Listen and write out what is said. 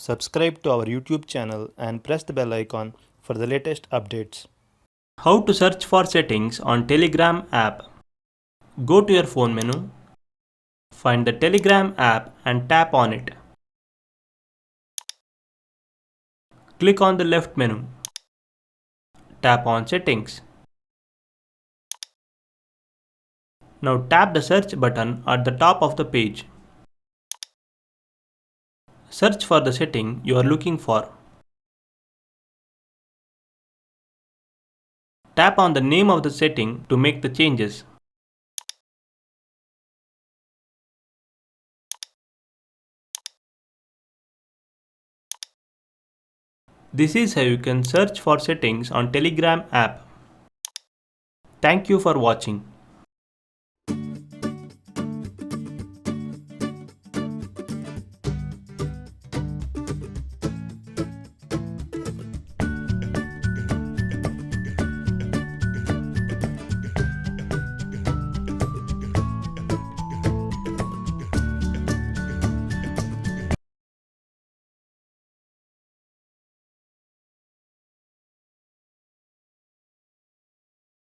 Subscribe to our YouTube channel and press the bell icon for the latest updates. How to search for settings on Telegram app. Go to your phone menu, find the Telegram app and tap on it. Click on the left menu. Tap on settings. Now tap the search button at the top of the page. Search for the setting you are looking for. Tap on the name of the setting to make the changes. This is how you can search for settings on Telegram app. Thank you for watching.